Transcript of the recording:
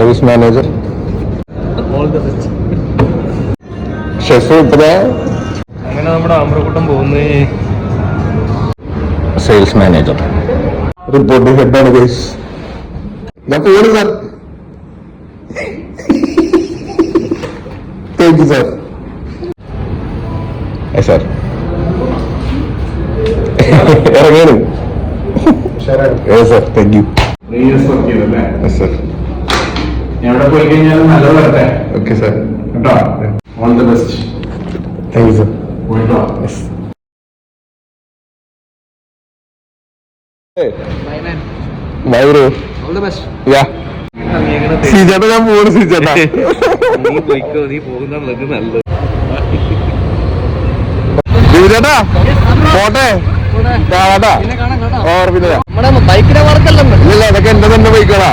Service manager, chef ഇപ്പഴേ. അങ്ങനെ നമ്മുടെ ആമ്പ്രക്കൂട്ടം പോകുന്നേ. സെയിൽസ് മാനേജർ, റിപ്പോർട്ടിംഗ് ഹെഡാണ് ഗൈസ്. ഞാൻ പോണു sir. Thank you sir. Sir ഇറങ്ങാനും സാർ. Thank you sir. എവിടെ പോയി കഴിഞ്ഞാലും നല്ലത് വരട്ടെ. Okay sir. കേട്ടോ, all the best. Thank you sir. പോയിട്ടോ. Bye bro. യാ ശ്രീചേട്ടാ, ഞാൻ പോണു ശ്രീചേട്ടാ. നീ പോയിക്കോ, നീ പോകുന്നതാണ് നല്ലത്. ശ്രീചേട്ടാ പോട്ടെ, കാണാട്ടാ. ഓർമ്മില്ല ബൈക്കിനെ വർക്കല്ലോ. ഇല്ല, അതൊക്കെ എന്റെ തന്നെ ബൈക്കുകളാ.